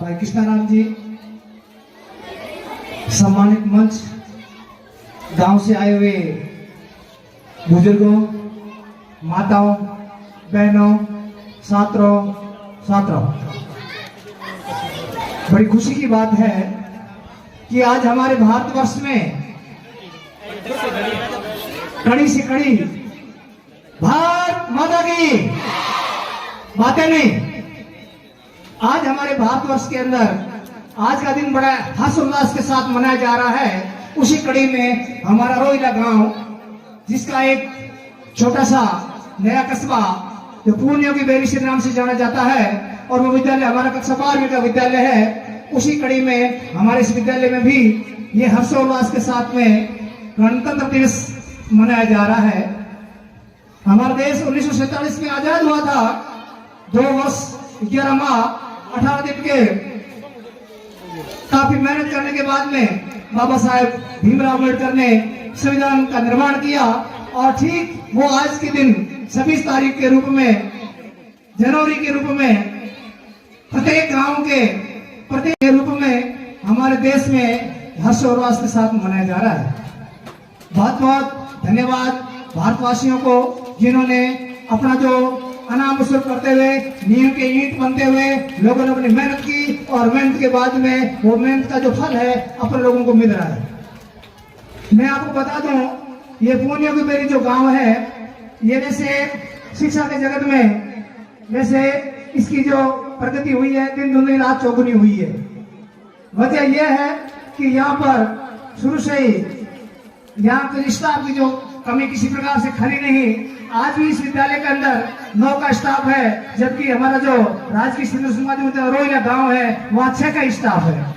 भाई कृष्णाराम जी, सम्मानित मंच, गांव से आए हुए बुजुर्गों, माताओं, बहनों, छात्रों, बड़ी खुशी की बात है कि आज हमारे भारतवर्ष में कड़ी से कड़ी भारत माता की बातें नहीं, आज हमारे भारतवर्ष के अंदर आज का दिन बड़ा हर्षोल्लास के साथ मनाया जा रहा है। उसी कड़ी में हमारा रोइला गांव, जिसका एक छोटा सा नया कस्बा जो पूर्णियों की बेरी से नाम से जाना जाता है, और वो विद्यालय हमारा कक्षा 12वीं का विद्यालय है। उसी कड़ी में हमारे इस विद्यालय में भी ये हर्षोल्लास के साथ में गणतंत्र दिवस मनाया जा रहा है। हमारा देश 1947 में आजाद हुआ था। 2 वर्ष 11 माह 18 दिन के काफी मेहनत करने के बाद में बाबा साहेब भीमराव अम्बेडकर ने संविधान का निर्माण किया, और ठीक वो आज के दिन 26 तारीख के रूप में, जनवरी के रूप में, प्रत्येक गांव के प्रत्येक रूप में हमारे देश में हर्षोल्लास के साथ मनाया जा रहा है। बहुत बहुत धन्यवाद भारतवासियों को, जिन्होंने अपना जो अनाम वसूल करते हुए, नींव के ईंट बनते हुए लोगों ने अपनी मेहनत की, और मेहनत के बाद में वो मेहनत का जो फल है अपने लोगों को मिल रहा है। मैं आपको बता दूं, ये पूर्णियों की बेरी जो गांव है, ये वैसे शिक्षा के जगत में वैसे इसकी जो प्रगति हुई है, दिन दुगनी रात चौगुनी हुई है। वजह यह है कि यहाँ पर शुरू से ही यहाँ के स्टाफ की जो कमी किसी प्रकार से खली नहीं। आज भी इस विद्यालय के अंदर 9 का स्टाफ है, जबकि हमारा जो राजकीय सिंधु समाज रोइला गांव है, वहाँ 6 का स्टाफ है।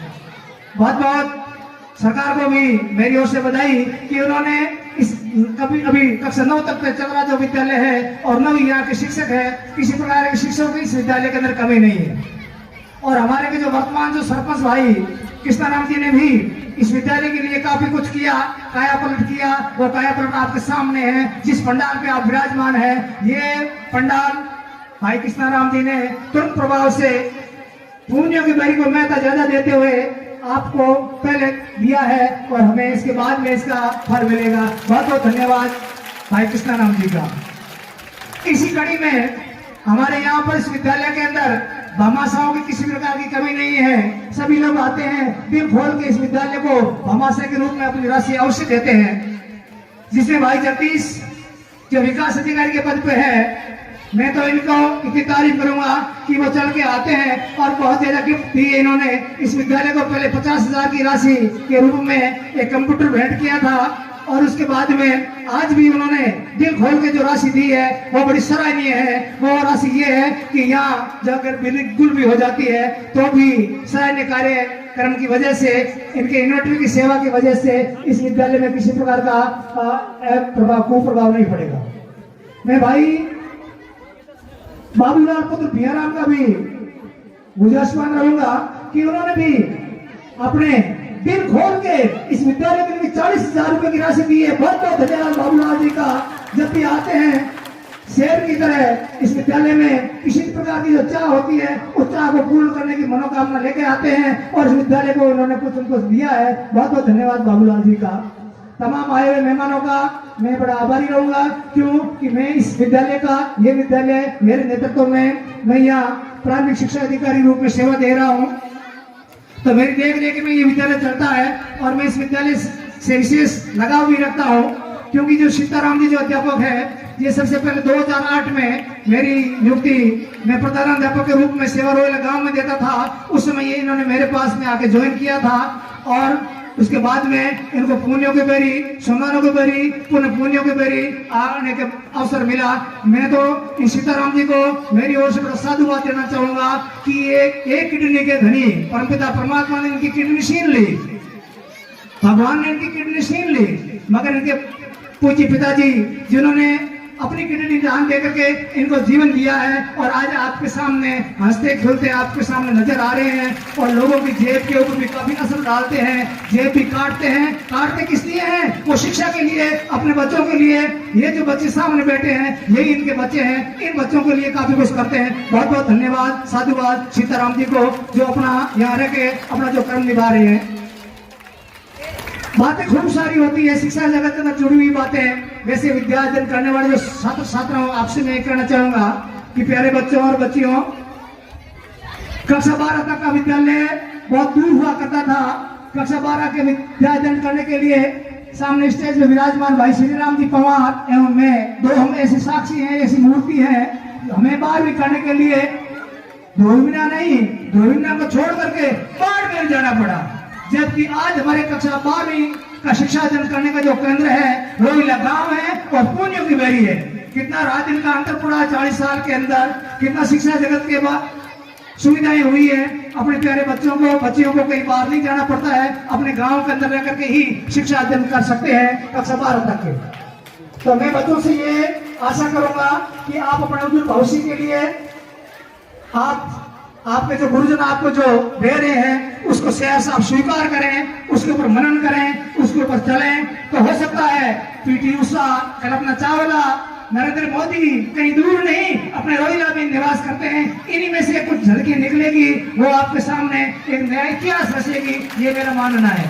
बहुत बहुत सरकार को भी मेरी ओर से बधाई कि उन्होंने इस अभी कक्षा 9 तक पे चल रहा जो विद्यालय है, और 9 यहाँ के शिक्षक है, किसी प्रकार के शिक्षकों की इस विद्यालय के अंदर कमी नहीं है। और हमारे के जो वर्तमान जो सरपंच भाई कृष्णाराम जी ने भी इस विद्यालय के लिए काफी कुछ किया, काया पलट किया। वो काया पलट आपके सामने है। जिस पंडाल पे आप विराजमान है, ये पंडाल भाई कृष्णाराम जी ने तुरंत प्रभाव से पूर्णियों की बेरी को महत्व ज्यादा देते हुए आपको पहले दिया है, और हमें इसके बाद में इसका फल मिलेगा। बहुत बहुत धन्यवाद भाई कृष्णाराम जी का। इसी कड़ी में हमारे यहाँ पर इस विद्यालय के अंदर भामाशाहों की किसी प्रकार की कमी नहीं है। सभी लोग आते हैं, दिल खोल के इस विद्यालय को भामाशाह के रूप में अपनी राशि अवश्य देते हैं। जिसमें भाई जगदीश जो विकास अधिकारी के पद पे है, मैं तो इनको इतनी तारीफ करूंगा कि वो चल के आते हैं, और बहुत ज्यादा गिफ्ट दी है इन्होंने इस विद्यालय को। पहले 50,000 की राशि के रूप में एक कंप्यूटर भेंट किया था, और उसके बाद में आज भी उन्होंने दिल खोल के जो राशि दी है वो बड़ी सराहनीय है। वो राशि ये है कि यहाँ जाकर बिल्कुल भी हो जाती है तो भी सराहनीय कार्यक्रम की वजह से, इनके इन्वर्टर की सेवा की वजह से इस विद्यालय में किसी प्रकार का कुप्रभाव नहीं पड़ेगा। मैं भाई बाबूलाल पुत्र भैयाराम का भी गुजारिशमान रहूंगा कि उन्होंने भी अपने दिल खोल के इस विद्यालय के लिए 40,000 रुपए की राशि दी है। बहुत बहुत धन्यवाद बाबूलाल जी का। जब भी आते हैं शेर की तरह इस विद्यालय में, किसी प्रकार की जो चाह होती है उस चाह को पूर्ण करने की मनोकामना लेके आते हैं, और इस विद्यालय को उन्होंने कुछ उनको दिया है। बहुत बहुत धन्यवाद बाबूलाल जी का। तमाम आए हुए मेहमानों का मैं बड़ा आभारी रहूंगा, क्यों कि मैं इस विद्यालय का, ये विद्यालय मेरे नेतृत्व में, मैं यहाँ प्राथमिक शिक्षा अधिकारी रूप में सेवा दे रहा हूँ, तो मेरी देख रेख में ये विद्यालय चलता है। और मैं इस विद्यालय से विशेष लगाव भी रखता हूँ, क्योंकि जो सीताराम जी जो अध्यापक है, ये सबसे पहले 2008 में मेरी नियुक्ति मैं प्रधानाध्यापक के रूप में सेवा रोइला गांव में देता था। उस समय ये इन्होंने मेरे पास में आके ज्वाइन किया था, और उसके बाद में इनको पुण्यों की बेरी, सोनारों की बेरी, पुनः पुण्यों की बेरी आने के अवसर मिला। मैं तो इन सीताराम जी को मेरी ओर से बड़ा साधुवाद देना चाहूंगा कि ये एक किडनी के धनी परमपिता परमात्मा ने इनकी किडनी छीन ली, भगवान ने इनकी किडनी छीन ली, मगर इनके पूज्य पिताजी जिन्होंने अपनी किडनी जान दे करके इनको जीवन दिया है और आज आपके सामने हंसते खेलते आपके सामने नजर आ रहे हैं और लोगों की जेब के ऊपर भी काफी असर डालते हैं, जेब भी काटते किस लिए हैं? वो शिक्षा के लिए, अपने बच्चों के लिए। ये जो बच्चे सामने बैठे हैं यही इनके बच्चे हैं, इन बच्चों के लिए काफी कुछ करते हैं। बहुत बहुत धन्यवाद, साधुवाद सीताराम जी को जो अपना यहाँ रह के अपना जो कर्म निभा रहे हैं। बातें खूब सारी होती है, शिक्षा जगत के अंदर जुड़ी हुई बातें। वैसे विद्या अर्जन करने वाले जो छात्र छात्राओं आपसे मैं कहना चाहूंगा कि प्यारे बच्चों और बच्चियों, कक्षा 12 तक का विद्यालय बहुत दूर हुआ करता था। कक्षा 12 के विद्या अर्जन करने के लिए सामने स्टेज में विराजमान भाई श्री राम जी पवार एवं मैं, दो हम ऐसे साक्षी हैं, ऐसी मूर्ति है। हमें 12वीं करने के लिए धोबिना को छोड़ करके बाड़मेर जाना पड़ा, जबकि आज हमारे कक्षा 12वीं का शिक्षा अर्जन करने का जो केंद्र है रोहिला गांव है और पुण्यों की बेरी है। कितना रात दिन का अंतर पड़ा 40 साल के अंदर, कितना शिक्षा जगत के बाद सुविधाएं हुई है। अपने प्यारे बच्चों को कहीं बाहर नहीं जाना पड़ता है, अपने गांव के अंदर रह करके ही शिक्षा अर्जन कर सकते हैं कक्षा 12 तक के। तो मैं बच्चों से ये आशा करूंगा कि आप अपने उज्जवल भविष्य के लिए आपके जो गुरुजन आपको जो दे रहे हैं उसको सहर्ष आप स्वीकार करें, उसके ऊपर मनन करें, उसके ऊपर चलें। तो हो सकता है पीटी उषा, कल्पना चावला, नरेंद्र मोदी कहीं दूर नहीं अपने रोहिला में निवास करते हैं। इन्हीं में से कुछ झलकी निकलेगी, वो आपके सामने एक नया इतिहास रचेगी, ये मेरा मानना है।